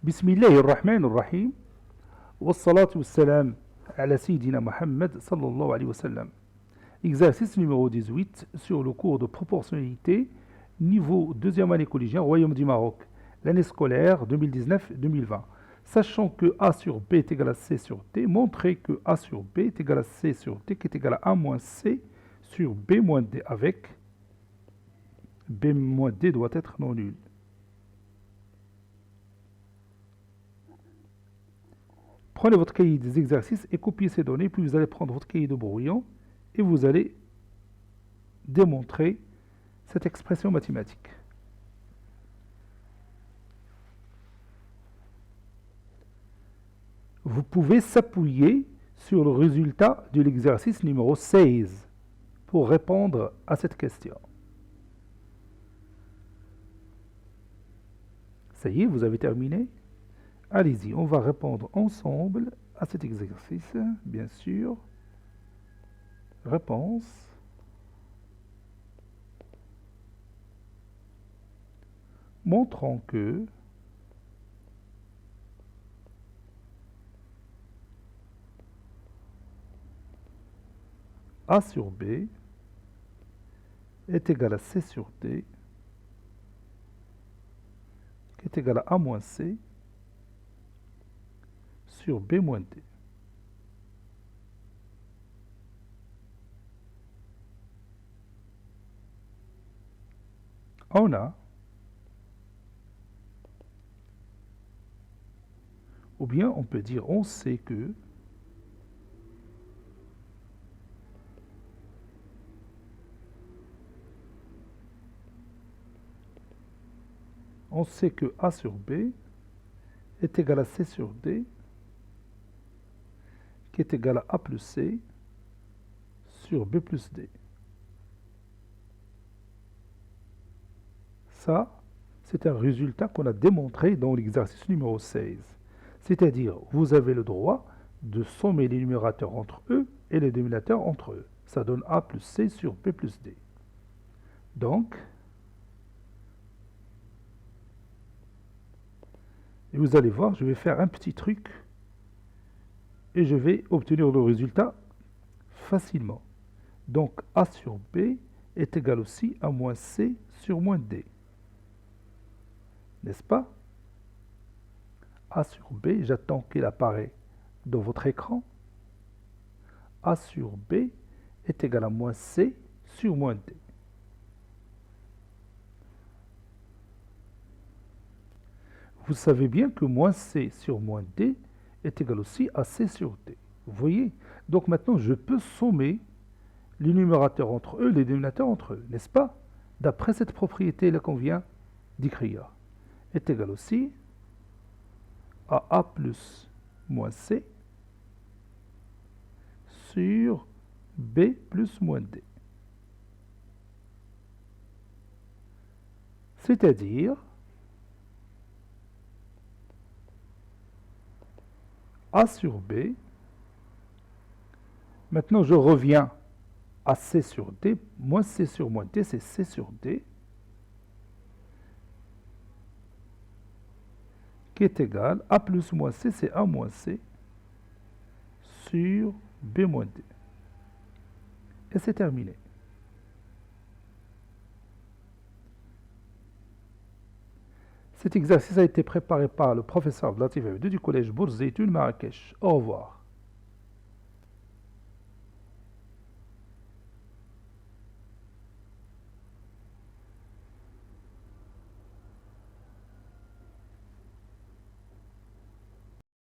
بسم الله الرحمن الرحيم والصلاة والسلام على سيدنا Mohammed sallallahu alayhi wa sallam. Exercice numéro 18 sur le cours de proportionnalité, niveau deuxième année collégien, Royaume du Maroc, l'année scolaire 2019-2020. Sachant que A sur B est égal à C sur D, montrez que A sur B est égal à C sur D, qui est égal à A moins C sur B moins D, avec B moins D doit être non nul. Prenez votre cahier des exercices et copiez ces données, puis vous allez prendre votre cahier de brouillon et vous allez démontrer cette expression mathématique. Vous pouvez s'appuyer sur le résultat de l'exercice numéro 16 pour répondre à cette question. Ça y est, vous avez terminé? Allez-y, on va répondre ensemble à cet exercice, bien sûr. Réponse. Montrant que A sur B est égal à C sur D, qui est égal à A moins C sur B moins D. On a, ou bien on peut dire on sait que A sur B est égal à C sur D, qui est égal à A plus C sur B plus D. Ça, c'est un résultat qu'on a démontré dans l'exercice numéro 16. C'est-à-dire, vous avez le droit de sommer les numérateurs entre eux et les dénominateurs entre eux. Ça donne A plus C sur B plus D. Donc, et vous allez voir, je vais faire un petit truc et je vais obtenir le résultat facilement. Donc, A sur B est égal aussi à moins C sur moins D. N'est-ce pas? A sur B, j'attends qu'il apparaît dans votre écran. A sur B est égal à moins C sur moins D. Vous savez bien que moins C sur moins D est égal aussi à C sur D. Vous voyez? Donc maintenant, je peux sommer les numérateurs entre eux, les dénominateurs entre eux, n'est-ce pas? D'après cette propriété-là qu'on vient d'écrire, est égal aussi à A plus moins C sur B plus moins D. C'est-à-dire A sur B. Maintenant, je reviens à C sur D. Moins C sur moins D, c'est C sur D. Qui est égal à A plus moins C, c'est A moins C sur B moins D. Et c'est terminé. Cet exercice a été préparé par le professeur Latif Abdou du collège Bourzeitoun Marrakech. Au revoir.